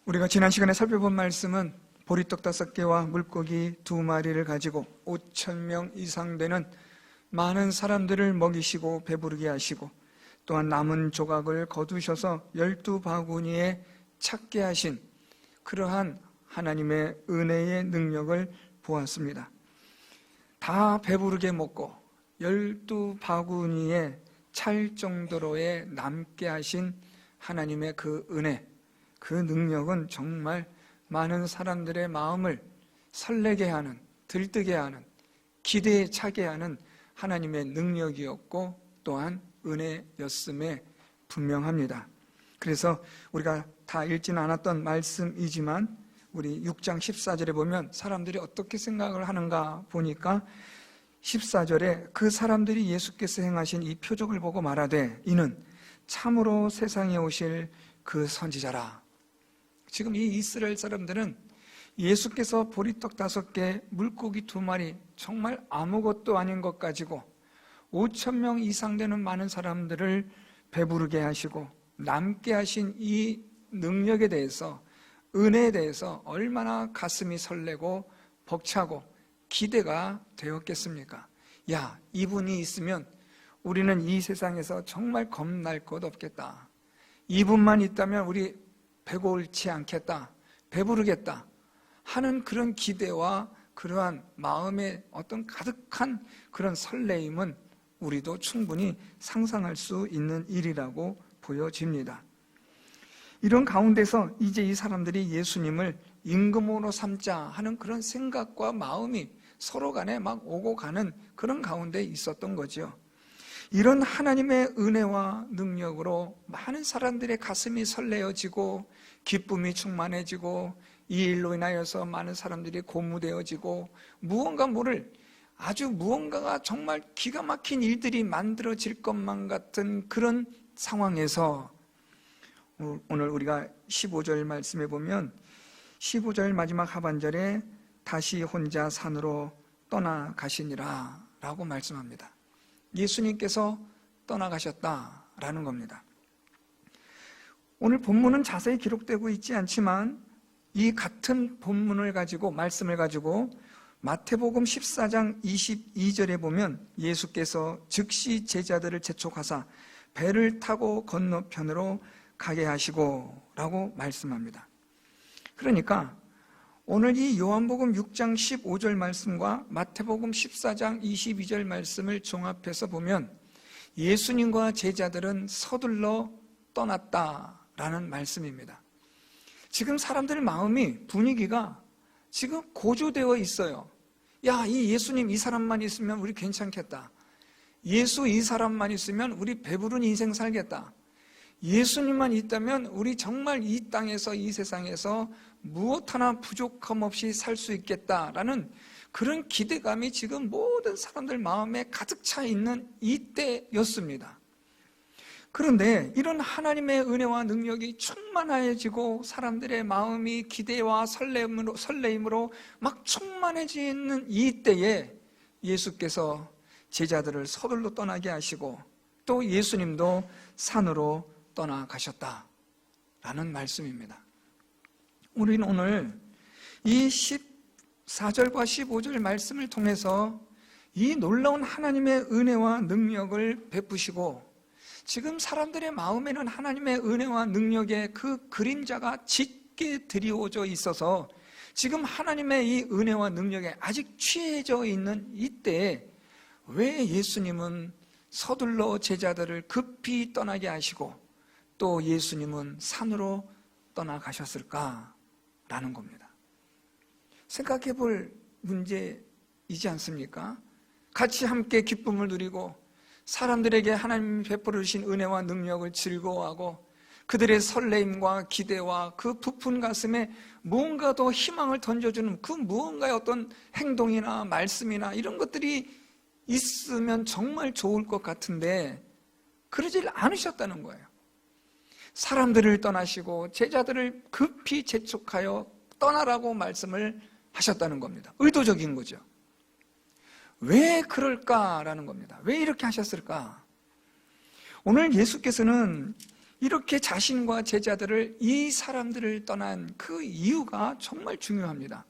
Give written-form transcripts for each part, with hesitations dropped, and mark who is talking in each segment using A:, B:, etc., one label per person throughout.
A: 우리가 지난 시간에 살펴본 말씀은 보리떡 5개와 물고기 2마리를 가지고 5,000명 이상 되는 많은 사람들을 먹이시고 배부르게 하시고, 또한 남은 조각을 거두셔서 12바구니에 찾게 하신 그러한 하나님의 은혜의 능력을 보았습니다. 다 배부르게 먹고 12바구니에 찰 정도로의 남게 하신 하나님의 그 은혜, 그 능력은 정말 많은 사람들의 마음을 설레게 하는, 들뜨게 하는, 기대에 차게 하는 하나님의 능력이었고 또한 은혜였음에 분명합니다. 그래서 우리가 다 읽지는 않았던 말씀이지만 우리 6장 14절에 보면 사람들이 어떻게 생각을 하는가 보니까 14절에 그 사람들이 예수께서 행하신 이 표적을 보고 말하되 이는 참으로 세상에 오실 그 선지자라. 지금 이 이스라엘 사람들은 예수께서 보리떡 5개, 물고기 2마리, 정말 아무것도 아닌 것 가지고 5,000명 이상 되는 많은 사람들을 배부르게 하시고 남게 하신 이 능력에 대해서, 은혜에 대해서 얼마나 가슴이 설레고 벅차고 기대가 되었겠습니까? 야, 이분이 있으면 우리는 이 세상에서 정말 겁날 것 없겠다. 이분만 있다면 우리 배고 옳지 않겠다, 배부르겠다 하는 그런 기대와 그러한 마음의 어떤 가득한 그런 설레임은 우리도 충분히 상상할 수 있는 일이라고 보여집니다. 이런 가운데서 이제 이 사람들이 예수님을 임금으로 삼자 하는 그런 생각과 마음이 서로 간에 막 오고 가는 그런 가운데 있었던 거죠. 이런 하나님의 은혜와 능력으로 많은 사람들의 가슴이 설레어지고 기쁨이 충만해지고 이 일로 인하여서 많은 사람들이 고무되어지고 무언가가 정말 기가 막힌 일들이 만들어질 것만 같은 그런 상황에서 오늘 우리가 15절 말씀에 보면 15절 마지막 하반절에 다시 혼자 산으로 떠나가시니라 라고 말씀합니다. 예수님께서 떠나가셨다라는 겁니다. 오늘 본문은 자세히 기록되고 있지 않지만 이 같은 본문을 가지고, 말씀을 가지고 마태복음 14장 22절에 보면 예수께서 즉시 제자들을 재촉하사 배를 타고 건너편으로 가게 하시고 라고 말씀합니다. 그러니까 오늘 이 요한복음 6장 15절 말씀과 마태복음 14장 22절 말씀을 종합해서 보면 예수님과 제자들은 서둘러 떠났다라는 말씀입니다. 지금 사람들 마음이, 분위기가 지금 고조되어 있어요. 야, 이 예수님 이 사람만 있으면 우리 괜찮겠다. 예수 이 사람만 있으면 우리 배부른 인생 살겠다. 예수님만 있다면 우리 정말 이 땅에서, 이 세상에서 무엇 하나 부족함 없이 살 수 있겠다라는 그런 기대감이 지금 모든 사람들 마음에 가득 차 있는 이때였습니다. 그런데 이런 하나님의 은혜와 능력이 충만해지고 사람들의 마음이 기대와 설레임으로 막 충만해지는 이때에 예수께서 제자들을 서둘러 떠나게 하시고 또 예수님도 산으로 떠나가셨다라는 말씀입니다. 우리는 오늘 이 14절과 15절 말씀을 통해서 이 놀라운 하나님의 은혜와 능력을 베푸시고 지금 사람들의 마음에는 하나님의 은혜와 능력의 그 그림자가 짙게 드리워져 있어서 지금 하나님의 이 은혜와 능력에 아직 취해져 있는 이때에 왜 예수님은 서둘러 제자들을 급히 떠나게 하시고 또 예수님은 산으로 떠나가셨을까라는 겁니다. 생각해 볼 문제이지 않습니까? 같이 함께 기쁨을 누리고 사람들에게 하나님이 베풀어 주신 은혜와 능력을 즐거워하고 그들의 설레임과 기대와 그 부푼 가슴에 무언가 더 희망을 던져주는 그 무언가의 어떤 행동이나 말씀이나 이런 것들이 있으면 정말 좋을 것 같은데 그러질 않으셨다는 거예요. 사람들을 떠나시고 제자들을 급히 재촉하여 떠나라고 말씀을 하셨다는 겁니다. 의도적인 거죠. 왜 그럴까라는 겁니다. 왜 이렇게 하셨을까? 오늘 예수께서는 이렇게 자신과 제자들을, 이 사람들을 떠난 그 이유가 정말 중요합니다.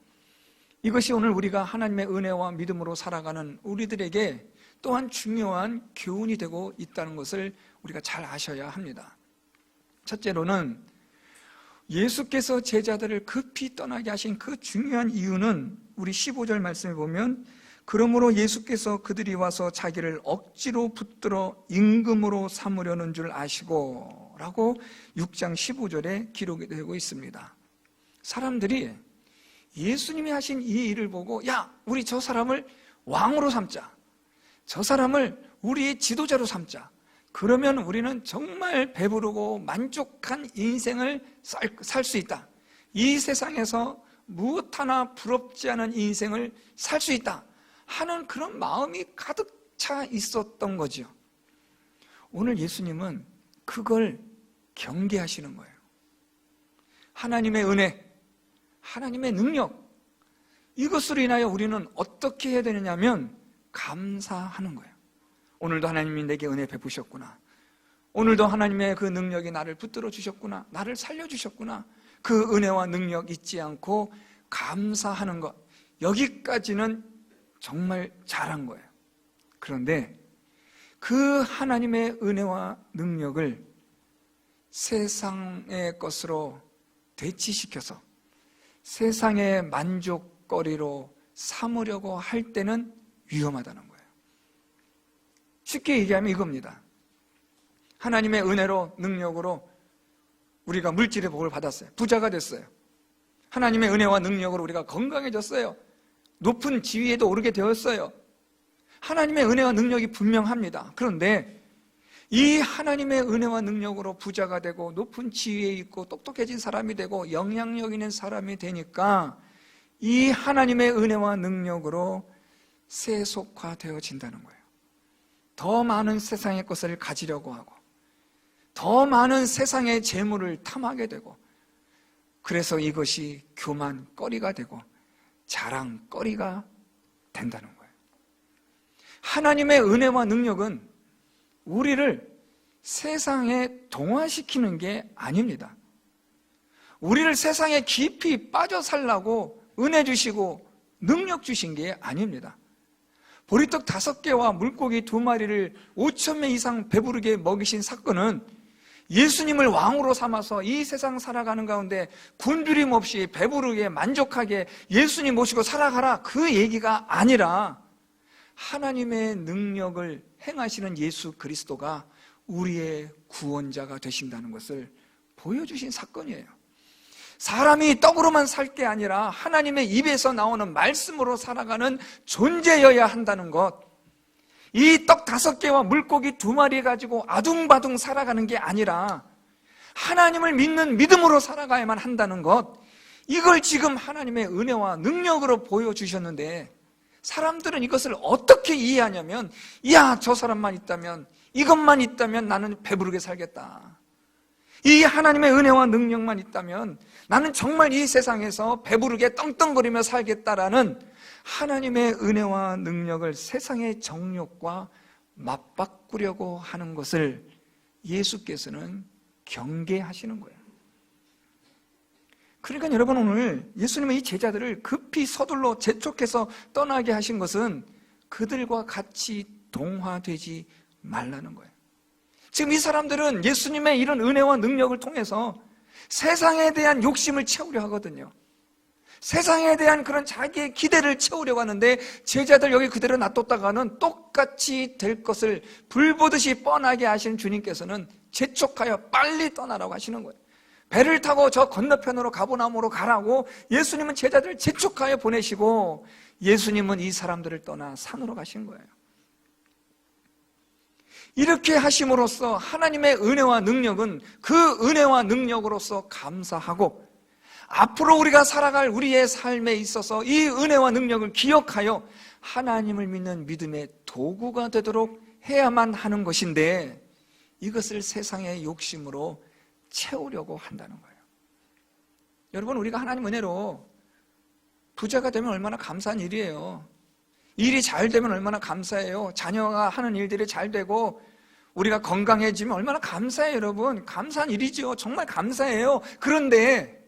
A: 이것이 오늘 우리가 하나님의 은혜와 믿음으로 살아가는 우리들에게 또한 중요한 교훈이 되고 있다는 것을 우리가 잘 아셔야 합니다. 첫째로는 예수께서 제자들을 급히 떠나게 하신 그 중요한 이유는 우리 15절 말씀에 보면, 그러므로 예수께서 그들이 와서 자기를 억지로 붙들어 임금으로 삼으려는 줄 아시고 라고 6장 15절에 기록이 되고 있습니다. 사람들이 예수님이 하신 이 일을 보고, 야, 우리 저 사람을 왕으로 삼자, 저 사람을 우리의 지도자로 삼자, 그러면 우리는 정말 배부르고 만족한 인생을 살 수 있다, 이 세상에서 무엇 하나 부럽지 않은 인생을 살 수 있다 하는 그런 마음이 가득 차 있었던 거죠. 오늘 예수님은 그걸 경계하시는 거예요. 하나님의 은혜, 하나님의 능력, 이것으로 인하여 우리는 어떻게 해야 되느냐면 감사하는 거예요. 오늘도 하나님이 내게 은혜 베푸셨구나, 오늘도 하나님의 그 능력이 나를 붙들어 주셨구나, 나를 살려주셨구나, 그 은혜와 능력 잊지 않고 감사하는 것, 여기까지는 정말 잘한 거예요. 그런데 그 하나님의 은혜와 능력을 세상의 것으로 대치시켜서 세상의 만족거리로 삼으려고 할 때는 위험하다는 거예요. 쉽게 얘기하면 이겁니다. 하나님의 은혜로, 능력으로 우리가 물질의 복을 받았어요. 부자가 됐어요. 하나님의 은혜와 능력으로 우리가 건강해졌어요. 높은 지위에도 오르게 되었어요. 하나님의 은혜와 능력이 분명합니다. 그런데 이 하나님의 은혜와 능력으로 부자가 되고 높은 지위에 있고 똑똑해진 사람이 되고 영향력 있는 사람이 되니까 이 하나님의 은혜와 능력으로 세속화되어진다는 거예요. 더 많은 세상의 것을 가지려고 하고 더 많은 세상의 재물을 탐하게 되고, 그래서 이것이 교만거리가 되고 자랑거리가 된다는 거예요. 하나님의 은혜와 능력은 우리를 세상에 동화시키는 게 아닙니다. 우리를 세상에 깊이 빠져 살라고 은혜 주시고 능력 주신 게 아닙니다. 보리떡 5개와 물고기 2마리를 5,000명 이상 배부르게 먹이신 사건은 예수님을 왕으로 삼아서 이 세상 살아가는 가운데 굶주림 없이 배부르게 만족하게 예수님 모시고 살아가라, 그 얘기가 아니라 하나님의 능력을 행하시는 예수 그리스도가 우리의 구원자가 되신다는 것을 보여주신 사건이에요. 사람이 떡으로만 살 게 아니라 하나님의 입에서 나오는 말씀으로 살아가는 존재여야 한다는 것, 이 떡 5개와 물고기 2마리 가지고 아둥바둥 살아가는 게 아니라 하나님을 믿는 믿음으로 살아가야만 한다는 것, 이걸 지금 하나님의 은혜와 능력으로 보여주셨는데 사람들은 이것을 어떻게 이해하냐면, 야, 저 사람만 있다면, 이것만 있다면 나는 배부르게 살겠다, 이 하나님의 은혜와 능력만 있다면 나는 정말 이 세상에서 배부르게 떵떵거리며 살겠다라는 하나님의 은혜와 능력을 세상의 정욕과 맞바꾸려고 하는 것을 예수께서는 경계하시는 거예요. 그러니까 여러분, 오늘 예수님은 이 제자들을 급히 서둘러 재촉해서 떠나게 하신 것은 그들과 같이 동화되지 말라는 거예요. 지금 이 사람들은 예수님의 이런 은혜와 능력을 통해서 세상에 대한 욕심을 채우려 하거든요. 세상에 대한 그런 자기의 기대를 채우려고 하는데 제자들 여기 그대로 놔뒀다가는 똑같이 될 것을 불보듯이 뻔하게 하시는 주님께서는 재촉하여 빨리 떠나라고 하시는 거예요. 배를 타고 저 건너편으로 가버나움으로 가라고 예수님은 제자들을 재촉하여 보내시고 예수님은 이 사람들을 떠나 산으로 가신 거예요. 이렇게 하심으로써 하나님의 은혜와 능력은 그 은혜와 능력으로서 감사하고 앞으로 우리가 살아갈 우리의 삶에 있어서 이 은혜와 능력을 기억하여 하나님을 믿는 믿음의 도구가 되도록 해야만 하는 것인데 이것을 세상의 욕심으로 채우려고 한다는 거예요. 여러분, 우리가 하나님 은혜로 부자가 되면 얼마나 감사한 일이에요. 일이 잘 되면 얼마나 감사해요. 자녀가 하는 일들이 잘 되고 우리가 건강해지면 얼마나 감사해요, 여러분. 감사한 일이죠. 정말 감사해요. 그런데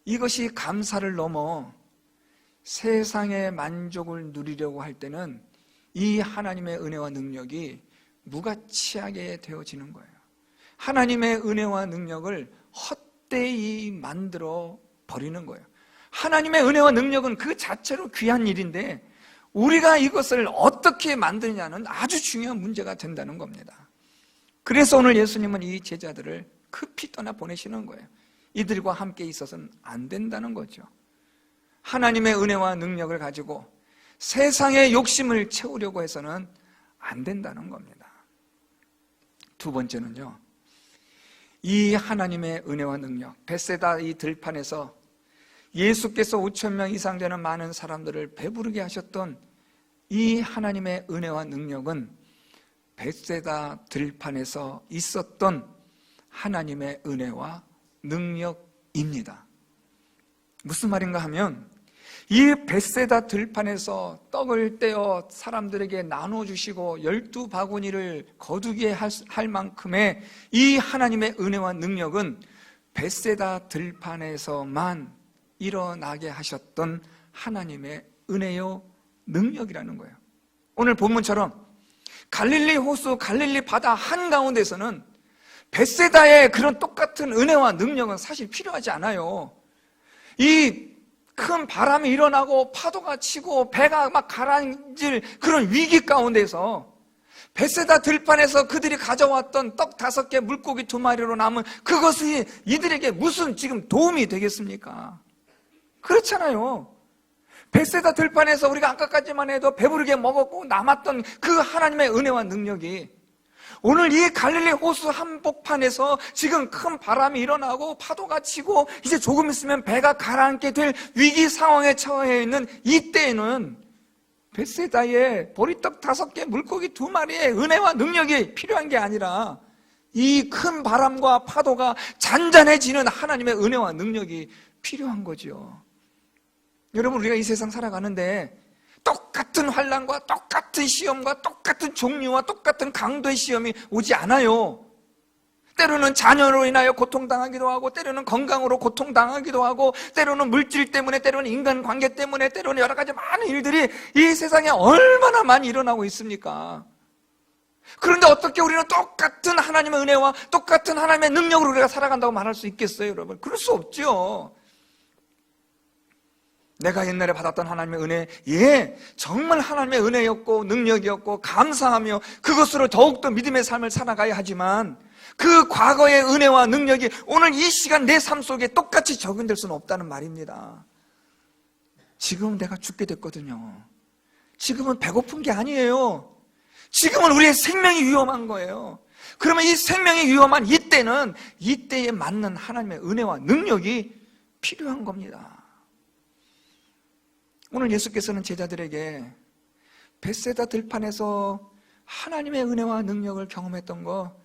A: 이것이 감사를 넘어 세상의 만족을 누리려고 할 때는 이 하나님의 은혜와 능력이 무가치하게 되어지는 거예요. 하나님의 은혜와 능력을 헛되이 만들어 버리는 거예요. 하나님의 은혜와 능력은 그 자체로 귀한 일인데 우리가 이것을 어떻게 만드냐는 아주 중요한 문제가 된다는 겁니다. 그래서 오늘 예수님은 이 제자들을 급히 떠나 보내시는 거예요. 이들과 함께 있어서는 안 된다는 거죠. 하나님의 은혜와 능력을 가지고 세상의 욕심을 채우려고 해서는 안 된다는 겁니다. 두 번째는요, 이 하나님의 은혜와 능력, 벳세다 이 들판에서 예수께서 5,000명 이상 되는 많은 사람들을 배부르게 하셨던 이 하나님의 은혜와 능력은 벳세다 들판에서 있었던 하나님의 은혜와 능력입니다. 무슨 말인가 하면 이 벳세다 들판에서 떡을 떼어 사람들에게 나눠주시고 12바구니를 거두게 할 만큼의 이 하나님의 은혜와 능력은 벳세다 들판에서만 일어나게 하셨던 하나님의 은혜요 능력이라는 거예요. 오늘 본문처럼 갈릴리 호수, 갈릴리 바다 한가운데서는 벳세다의 그런 똑같은 은혜와 능력은 사실 필요하지 않아요. 이 큰 바람이 일어나고 파도가 치고 배가 막 가라앉을 그런 위기 가운데서 벳세다 들판에서 그들이 가져왔던 떡 5개, 물고기 2마리로 남은 그것이 이들에게 무슨 지금 도움이 되겠습니까? 그렇잖아요. 벳세다 들판에서 우리가 아까까지만 해도 배부르게 먹었고 남았던 그 하나님의 은혜와 능력이 오늘 이 갈릴리 호수 한복판에서 지금 큰 바람이 일어나고 파도가 치고 이제 조금 있으면 배가 가라앉게 될 위기 상황에 처해 있는 이때에는 벳세다에 보리떡 5개, 물고기 2마리의 은혜와 능력이 필요한 게 아니라 이 큰 바람과 파도가 잔잔해지는 하나님의 은혜와 능력이 필요한 거죠. 여러분, 우리가 이 세상 살아가는데 똑같은 환난과 똑같은 시험과 똑같은 종류와 똑같은 강도의 시험이 오지 않아요. 때로는 자녀로 인하여 고통당하기도 하고, 때로는 건강으로 고통당하기도 하고, 때로는 물질 때문에, 때로는 인간관계 때문에, 때로는 여러 가지 많은 일들이 이 세상에 얼마나 많이 일어나고 있습니까? 그런데 어떻게 우리는 똑같은 하나님의 은혜와 똑같은 하나님의 능력으로 우리가 살아간다고 말할 수 있겠어요, 여러분? 그럴 수 없죠. 내가 옛날에 받았던 하나님의 은혜, 정말 하나님의 은혜였고 능력이었고 감사하며 그것으로 더욱더 믿음의 삶을 살아가야 하지만 그 과거의 은혜와 능력이 오늘 이 시간 내 삶 속에 똑같이 적용될 수는 없다는 말입니다. 지금은 내가 죽게 됐거든요. 지금은 배고픈 게 아니에요. 지금은 우리의 생명이 위험한 거예요. 그러면 이 생명이 위험한 이때는 이때에 맞는 하나님의 은혜와 능력이 필요한 겁니다. 오늘 예수께서는 제자들에게 벳세다 들판에서 하나님의 은혜와 능력을 경험했던 거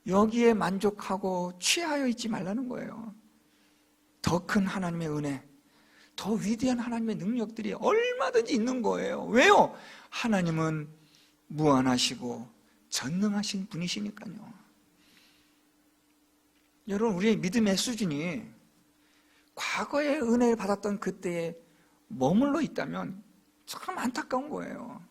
A: 여기에 만족하고 취하여 있지 말라는 거예요. 더 큰 하나님의 은혜, 더 위대한 하나님의 능력들이 얼마든지 있는 거예요. 왜요? 하나님은 무한하시고 전능하신 분이시니까요. 여러분, 우리의 믿음의 수준이 과거의 은혜를 받았던 그때에 머물러 있다면 참 안타까운 거예요.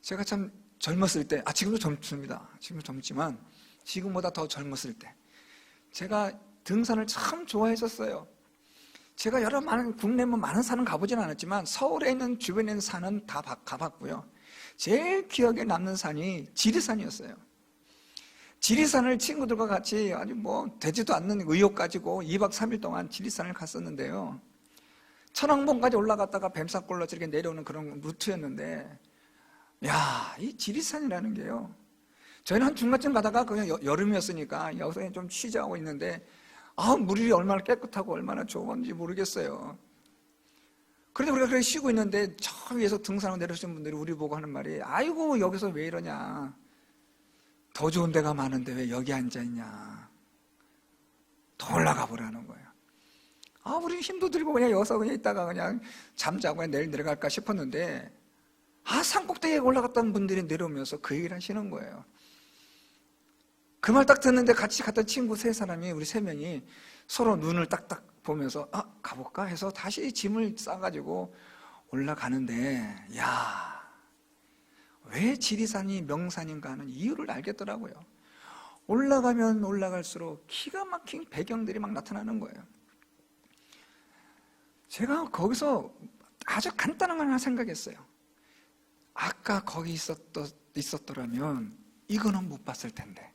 A: 제가 참 젊었을 때, 지금도 젊습니다. 지금도 젊지만 지금보다 더 젊었을 때 제가 등산을 참 좋아했었어요. 제가 여러 국내 많은 산은 가보진 않았지만 서울에 있는 주변에 있는 산은 다 가봤고요. 제일 기억에 남는 산이 지리산이었어요. 지리산을 친구들과 같이 아주 되지도 않는 의욕 가지고 2박 3일 동안 지리산을 갔었는데요. 천왕봉까지 올라갔다가 뱀사골로 이렇게 내려오는 그런 루트였는데, 이 지리산이라는 게요. 저희는 한 중간쯤 가다가 그냥 여름이었으니까 여기서 좀 쉬자고 있는데, 물이 얼마나 깨끗하고 얼마나 좋은지 모르겠어요. 그런데 우리가 그렇게 쉬고 있는데 저 위에서 등산을 내려오신 분들이 우리 보고 하는 말이, 아이고 여기서 왜 이러냐, 더 좋은 데가 많은데 왜 여기 앉아있냐, 더 올라가 보라는 거예요. 우리 힘도 들고 그냥 여기서 그냥 있다가 그냥 잠자고 그냥 내일 내려갈까 싶었는데 산꼭대기에 올라갔던 분들이 내려오면서 그 얘기를 하시는 거예요. 그 말 딱 듣는데 같이 갔던 친구 세 사람이, 우리 세 명이 서로 눈을 딱딱 보면서 가볼까 해서 다시 짐을 싸가지고 올라가는데, 왜 지리산이 명산인가 하는 이유를 알겠더라고요. 올라가면 올라갈수록 기가 막힌 배경들이 막 나타나는 거예요. 제가 거기서 아주 간단한 걸 하나 생각했어요. 아까 거기 있었더라면 이거는 못 봤을 텐데,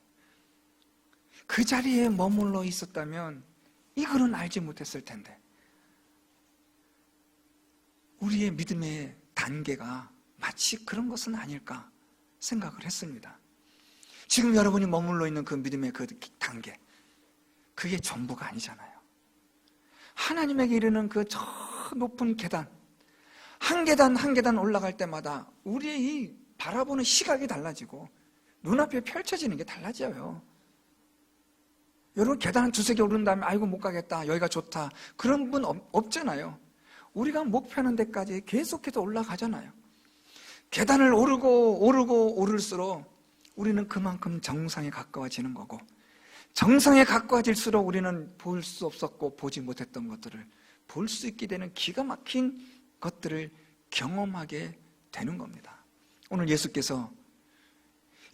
A: 그 자리에 머물러 있었다면 이거는 알지 못했을 텐데. 우리의 믿음의 단계가 마치 그런 것은 아닐까 생각을 했습니다. 지금 여러분이 머물러 있는 그 믿음의 그 단계, 그게 전부가 아니잖아요. 하나님에게 이르는 그 저 높은 계단, 한 계단 한 계단 올라갈 때마다 우리의 이 바라보는 시각이 달라지고 눈앞에 펼쳐지는 게 달라져요. 여러분, 계단 한 두세 개 오른 다음에 아이고 못 가겠다, 여기가 좋다, 그런 분 없잖아요. 우리가 목표하는 데까지 계속해서 올라가잖아요. 계단을 오르고 오를수록 우리는 그만큼 정상에 가까워지는 거고, 정상에 가까워질수록 우리는 볼 수 없었고 보지 못했던 것들을 볼 수 있게 되는 기가 막힌 것들을 경험하게 되는 겁니다. 오늘 예수께서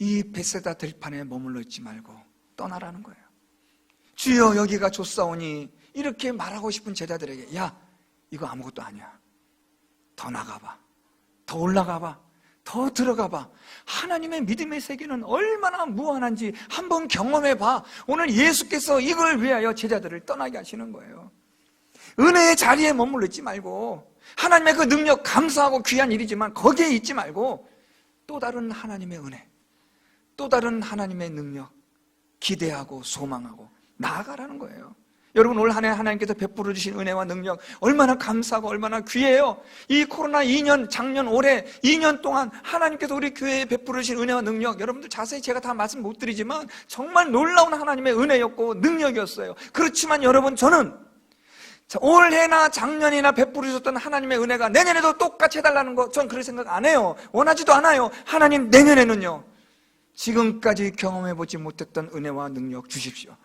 A: 이 벳세다 들판에 머물러 있지 말고 떠나라는 거예요. 주여 여기가 좋사오니, 이렇게 말하고 싶은 제자들에게, 이거 아무것도 아니야, 더 나가봐, 더 올라가봐, 더 들어가봐. 하나님의 믿음의 세계는 얼마나 무한한지 한번 경험해봐. 오늘 예수께서 이걸 위하여 제자들을 떠나게 하시는 거예요. 은혜의 자리에 머물러 있지 말고, 하나님의 그 능력 감사하고 귀한 일이지만 거기에 있지 말고 또 다른 하나님의 은혜, 또 다른 하나님의 능력 기대하고 소망하고 나아가라는 거예요. 여러분, 올 한 해 하나님께서 베풀어 주신 은혜와 능력 얼마나 감사하고 얼마나 귀해요. 이 코로나 2년, 작년, 올해 2년 동안 하나님께서 우리 교회에 베풀어 주신 은혜와 능력, 여러분들 자세히 제가 다 말씀 못 드리지만 정말 놀라운 하나님의 은혜였고 능력이었어요. 그렇지만 여러분, 저는 올해나 작년이나 베풀어 주셨던 하나님의 은혜가 내년에도 똑같이 해달라는 거, 전 그런 생각 안 해요. 원하지도 않아요. 하나님, 내년에는요, 지금까지 경험해보지 못했던 은혜와 능력 주십시오.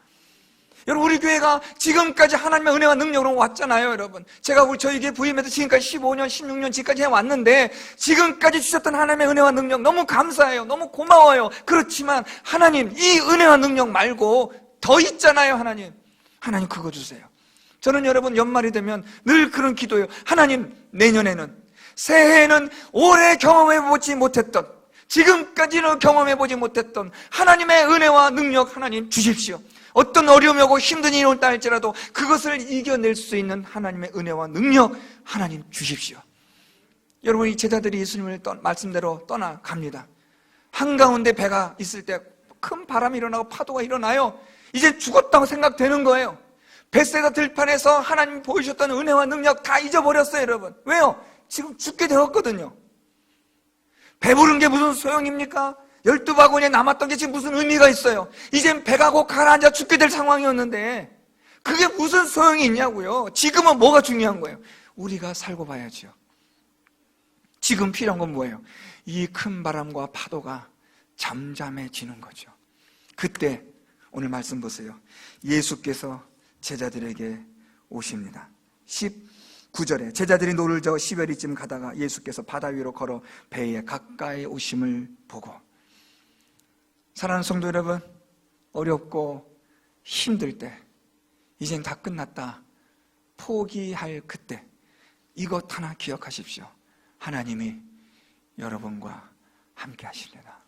A: 여러분, 우리 교회가 지금까지 하나님의 은혜와 능력으로 왔잖아요. 여러분, 제가 저희 교회 부임해서 지금까지 15년, 16년 지금까지 해왔는데, 지금까지 주셨던 하나님의 은혜와 능력 너무 감사해요. 너무 고마워요. 그렇지만 하나님, 이 은혜와 능력 말고 더 있잖아요. 하나님 그거 주세요. 저는 여러분, 연말이 되면 늘 그런 기도예요. 하나님, 내년에는, 새해에는 올해 경험해보지 못했던, 지금까지는 경험해보지 못했던 하나님의 은혜와 능력 하나님 주십시오. 어떤 어려움이 오고 힘든 일이 온다 할지라도 그것을 이겨낼 수 있는 하나님의 은혜와 능력 하나님 주십시오. 여러분, 이 제자들이 예수님을 말씀대로 떠나갑니다. 한가운데 배가 있을 때 큰 바람이 일어나고 파도가 일어나요. 이제 죽었다고 생각되는 거예요. 벳세다 들판에서 하나님 보여주셨던 은혜와 능력 다 잊어버렸어요. 여러분, 왜요? 지금 죽게 되었거든요. 배부른 게 무슨 소용입니까? 12바구니에 남았던 게 지금 무슨 의미가 있어요? 이젠 배가 곧 가라앉아 죽게 될 상황이었는데 그게 무슨 소용이 있냐고요. 지금은 뭐가 중요한 거예요? 우리가 살고 봐야죠. 지금 필요한 건 뭐예요? 이 큰 바람과 파도가 잠잠해지는 거죠. 그때 오늘 말씀 보세요. 예수께서 제자들에게 오십니다. 19절에 제자들이 노를 저어 10여리쯤 가다가 예수께서 바다 위로 걸어 배에 가까이 오심을 보고. 사랑하는 성도 여러분, 어렵고 힘들 때, 이젠 다 끝났다 포기할 그때, 이것 하나 기억하십시오. 하나님이 여러분과 함께 하십니다.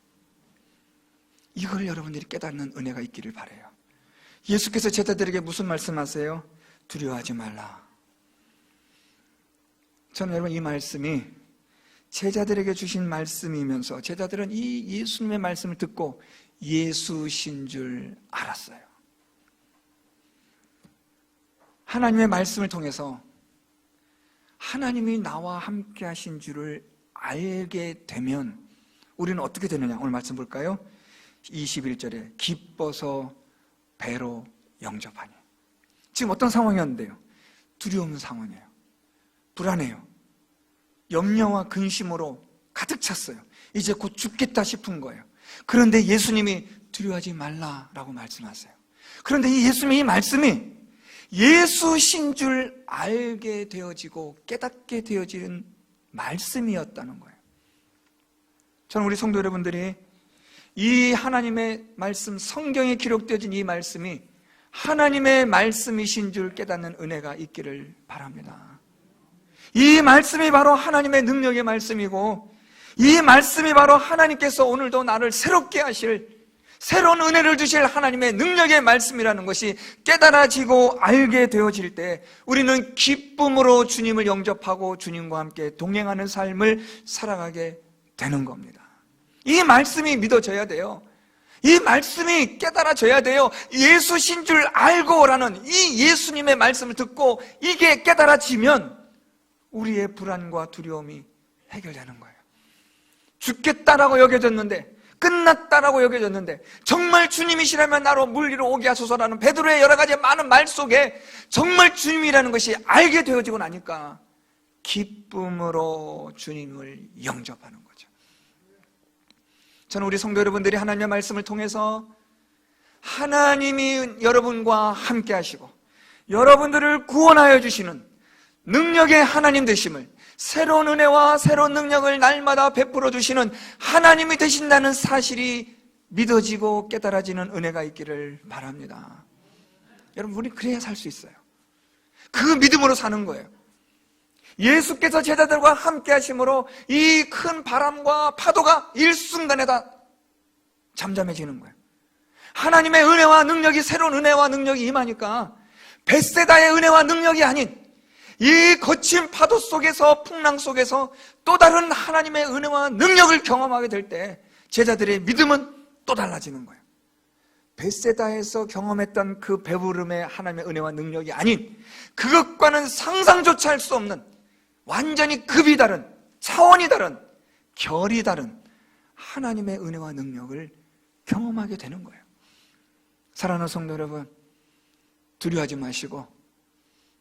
A: 이걸 여러분들이 깨닫는 은혜가 있기를 바라요. 예수께서 제자들에게 무슨 말씀하세요? 두려워하지 말라. 저는 여러분, 이 말씀이 제자들에게 주신 말씀이면서 제자들은 이 예수님의 말씀을 듣고 예수신 줄 알았어요. 하나님의 말씀을 통해서 하나님이 나와 함께 하신 줄을 알게 되면 우리는 어떻게 되느냐? 오늘 말씀 볼까요? 21절에 기뻐서 배로 영접하니. 지금 어떤 상황이었는데요? 두려운 상황이에요. 불안해요. 염려와 근심으로 가득 찼어요. 이제 곧 죽겠다 싶은 거예요. 그런데 예수님이 두려워하지 말라라고 말씀하세요. 그런데 이 예수님의 이 말씀이 예수신 줄 알게 되어지고 깨닫게 되어지는 말씀이었다는 거예요. 저는 우리 성도 여러분들이 이 하나님의 말씀, 성경에 기록되어진 이 말씀이 하나님의 말씀이신 줄 깨닫는 은혜가 있기를 바랍니다. 이 말씀이 바로 하나님의 능력의 말씀이고, 이 말씀이 바로 하나님께서 오늘도 나를 새롭게 하실, 새로운 은혜를 주실 하나님의 능력의 말씀이라는 것이 깨달아지고 알게 되어질 때 우리는 기쁨으로 주님을 영접하고 주님과 함께 동행하는 삶을 살아가게 되는 겁니다. 이 말씀이 믿어져야 돼요. 이 말씀이 깨달아져야 돼요. 예수신 줄 알고라는 이 예수님의 말씀을 듣고 이게 깨달아지면 우리의 불안과 두려움이 해결되는 거예요. 죽겠다라고 여겨졌는데, 끝났다라고 여겨졌는데, 정말 주님이시라면 나로 물 위로 오게 하소서라는 베드로의 여러 가지 많은 말 속에 정말 주님이라는 것이 알게 되어지고 나니까 기쁨으로 주님을 영접하는 거죠. 저는 우리 성도 여러분들이 하나님의 말씀을 통해서 하나님이 여러분과 함께 하시고 여러분들을 구원하여 주시는 능력의 하나님 되심을, 새로운 은혜와 새로운 능력을 날마다 베풀어 주시는 하나님이 되신다는 사실이 믿어지고 깨달아지는 은혜가 있기를 바랍니다. 여러분, 우리 그래야 살 수 있어요. 그 믿음으로 사는 거예요. 예수께서 제자들과 함께 하심으로 이 큰 바람과 파도가 일순간에 다 잠잠해지는 거예요. 하나님의 은혜와 능력이, 새로운 은혜와 능력이 임하니까 벳세다의 은혜와 능력이 아닌 이 거친 파도 속에서, 풍랑 속에서 또 다른 하나님의 은혜와 능력을 경험하게 될 때 제자들의 믿음은 또 달라지는 거예요. 벳세다에서 경험했던 그 배부름의 하나님의 은혜와 능력이 아닌, 그것과는 상상조차 할 수 없는 완전히 급이 다른, 차원이 다른, 결이 다른 하나님의 은혜와 능력을 경험하게 되는 거예요. 사랑하는 성도 여러분, 두려워하지 마시고,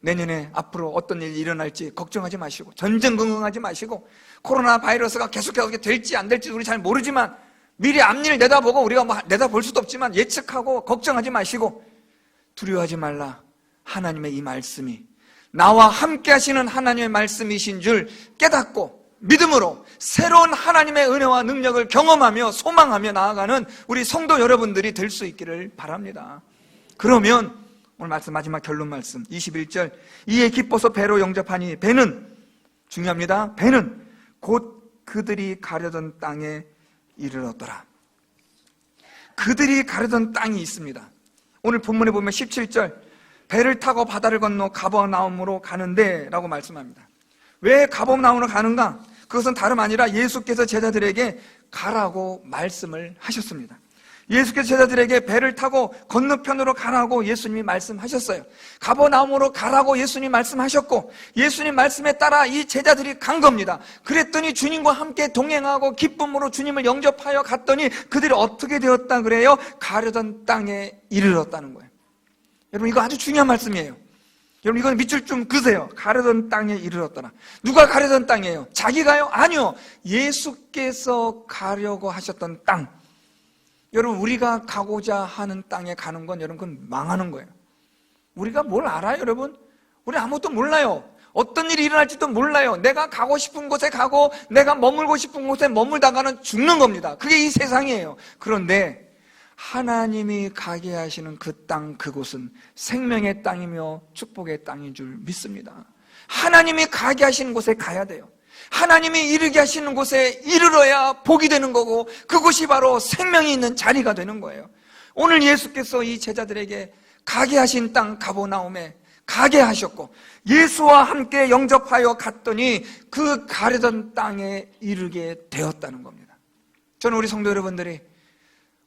A: 내년에 앞으로 어떤 일이 일어날지 걱정하지 마시고, 전전긍긍하지 마시고, 코로나 바이러스가 계속해서 될지 안 될지 우리 잘 모르지만 미리 앞일 내다보고, 우리가 뭐 내다볼 수도 없지만 예측하고 걱정하지 마시고, 두려워하지 말라. 하나님의 이 말씀이 나와 함께 하시는 하나님의 말씀이신 줄 깨닫고 믿음으로 새로운 하나님의 은혜와 능력을 경험하며 소망하며 나아가는 우리 성도 여러분들이 될 수 있기를 바랍니다. 그러면 오늘 말씀, 마지막 결론 말씀 21절, 이에 기뻐서 배로 영접하니, 배는 중요합니다. 배는 곧 그들이 가려던 땅에 이르렀더라. 그들이 가려던 땅이 있습니다. 오늘 본문에 보면 17절, 배를 타고 바다를 건너 가버나움으로 가는데 라고 말씀합니다. 왜 가버나움으로 가는가? 그것은 다름 아니라 예수께서 제자들에게 가라고 말씀을 하셨습니다. 예수께서 제자들에게 배를 타고 건너편으로 가라고 예수님이 말씀하셨어요. 가버나움으로 가라고 예수님이 말씀하셨고, 예수님 말씀에 따라 이 제자들이 간 겁니다. 그랬더니 주님과 함께 동행하고 기쁨으로 주님을 영접하여 갔더니 그들이 어떻게 되었다 그래요? 가려던 땅에 이르렀다는 거예요. 여러분, 이거 아주 중요한 말씀이에요. 여러분, 이건 밑줄 좀 그으세요. 가려던 땅에 이르렀더라. 누가 가려던 땅이에요? 자기가요? 아니요. 예수께서 가려고 하셨던 땅. 여러분, 우리가 가고자 하는 땅에 가는 건, 여러분, 그건 망하는 거예요. 우리가 뭘 알아요, 여러분? 우리 아무것도 몰라요. 어떤 일이 일어날지도 몰라요. 내가 가고 싶은 곳에 가고 내가 머물고 싶은 곳에 머물다가는 죽는 겁니다. 그게 이 세상이에요. 그런데 하나님이 가게 하시는 그 땅, 그곳은 생명의 땅이며 축복의 땅인 줄 믿습니다. 하나님이 가게 하시는 곳에 가야 돼요. 하나님이 이르게 하시는 곳에 이르러야 복이 되는 거고, 그곳이 바로 생명이 있는 자리가 되는 거예요. 오늘 예수께서 이 제자들에게 가게 하신 땅 가버나움에 가게 하셨고, 예수와 함께 영접하여 갔더니 그 가려던 땅에 이르게 되었다는 겁니다. 저는 우리 성도 여러분들이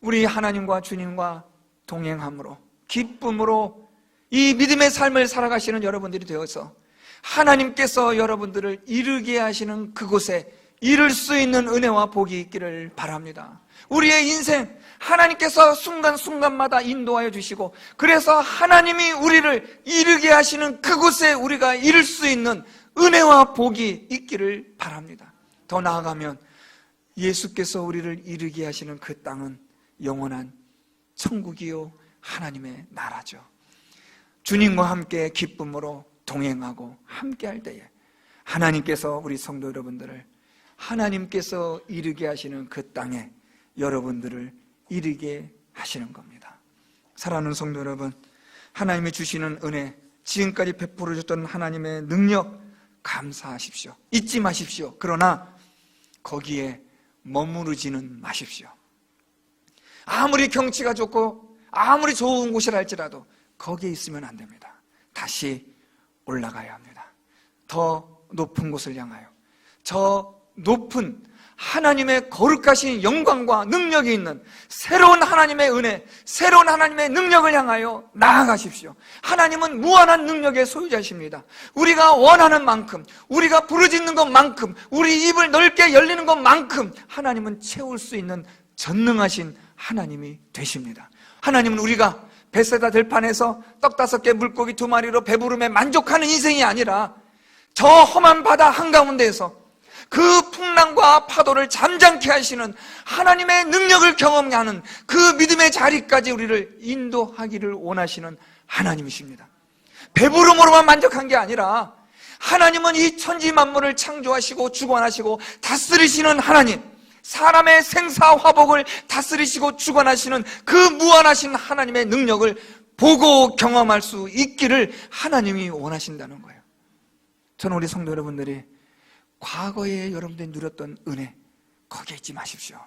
A: 우리 하나님과 주님과 동행함으로, 기쁨으로 이 믿음의 삶을 살아가시는 여러분들이 되어서 하나님께서 여러분들을 이르게 하시는 그곳에 이룰 수 있는 은혜와 복이 있기를 바랍니다. 우리의 인생, 하나님께서 순간순간마다 인도하여 주시고, 그래서 하나님이 우리를 이르게 하시는 그곳에 우리가 이룰 수 있는 은혜와 복이 있기를 바랍니다. 더 나아가면 예수께서 우리를 이르게 하시는 그 땅은 영원한 천국이요 하나님의 나라죠. 주님과 함께 기쁨으로 동행하고 함께할 때에 하나님께서 우리 성도 여러분들을, 하나님께서 이르게 하시는 그 땅에 여러분들을 이르게 하시는 겁니다. 사랑하는 성도 여러분, 하나님이 주시는 은혜, 지금까지 베풀어 줬던 하나님의 능력 감사하십시오. 잊지 마십시오. 그러나 거기에 머무르지는 마십시오. 아무리 경치가 좋고 아무리 좋은 곳이라 할지라도 거기에 있으면 안 됩니다. 다시 올라가야 합니다. 더 높은 곳을 향하여, 저 높은 하나님의 거룩하신 영광과 능력이 있는 새로운 하나님의 은혜, 새로운 하나님의 능력을 향하여 나아가십시오. 하나님은 무한한 능력의 소유자십니다. 우리가 원하는 만큼, 우리가 부르짖는 것만큼, 우리 입을 넓게 열리는 것만큼 하나님은 채울 수 있는 전능하신 하나님이 되십니다. 하나님은 우리가 베세다 들판에서 떡 5개 물고기 2마리로 배부름에 만족하는 인생이 아니라 저 험한 바다 한가운데에서 그 풍랑과 파도를 잠잠케 하시는 하나님의 능력을 경험하는 그 믿음의 자리까지 우리를 인도하기를 원하시는 하나님이십니다. 배부름으로만 만족한 게 아니라 하나님은 이 천지 만물을 창조하시고 주관하시고 다스리시는 하나님, 사람의 생사화복을 다스리시고 주관하시는 그 무한하신 하나님의 능력을 보고 경험할 수 있기를 하나님이 원하신다는 거예요. 저는 우리 성도 여러분들이 과거에 여러분들이 누렸던 은혜, 거기에 있지 마십시오.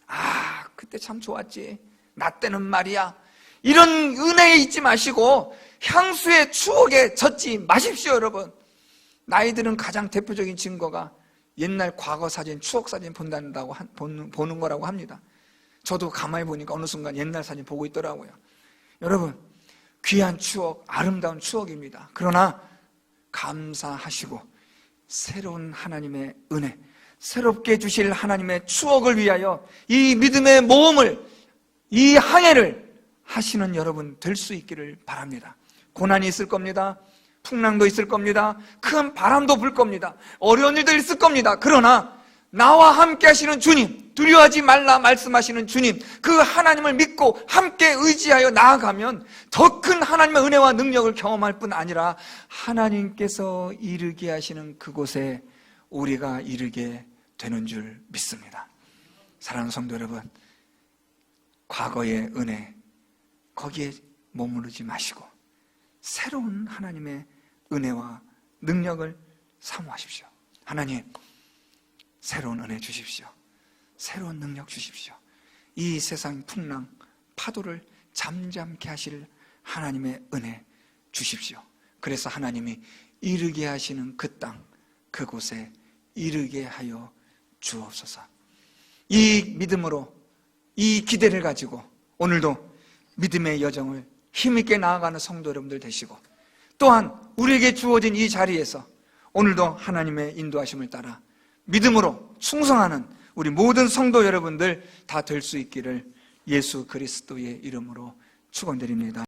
A: 아, 그때 참 좋았지, 나 때는 말이야, 이런 은혜에 있지 마시고 향수의 추억에 젖지 마십시오. 여러분, 나이들은 가장 대표적인 증거가 옛날 과거 사진, 추억 사진 본다고 보는 거라고 합니다. 저도 가만히 보니까 어느 순간 옛날 사진 보고 있더라고요. 여러분, 귀한 추억, 아름다운 추억입니다. 그러나 감사하시고 새로운 하나님의 은혜, 새롭게 주실 하나님의 추억을 위하여 이 믿음의 모험을, 이 항해를 하시는 여러분 될 수 있기를 바랍니다. 고난이 있을 겁니다. 풍랑도 있을 겁니다. 큰 바람도 불 겁니다. 어려운 일도 있을 겁니다. 그러나 나와 함께 하시는 주님, 두려워하지 말라 말씀하시는 주님, 그 하나님을 믿고 함께 의지하여 나아가면 더 큰 하나님의 은혜와 능력을 경험할 뿐 아니라 하나님께서 이르게 하시는 그곳에 우리가 이르게 되는 줄 믿습니다. 사랑하는 성도 여러분, 과거의 은혜, 거기에 머무르지 마시고 새로운 하나님의 은혜와 능력을 사모하십시오. 하나님, 새로운 은혜 주십시오. 새로운 능력 주십시오. 이 세상 풍랑, 파도를 잠잠케 하실 하나님의 은혜 주십시오. 그래서 하나님이 이르게 하시는 그 땅, 그곳에 이르게 하여 주옵소서. 이 믿음으로, 이 기대를 가지고 오늘도 믿음의 여정을 힘있게 나아가는 성도 여러분들 되시고, 또한 우리에게 주어진 이 자리에서 오늘도 하나님의 인도하심을 따라 믿음으로 충성하는 우리 모든 성도 여러분들 다 될 수 있기를 예수 그리스도의 이름으로 축원드립니다.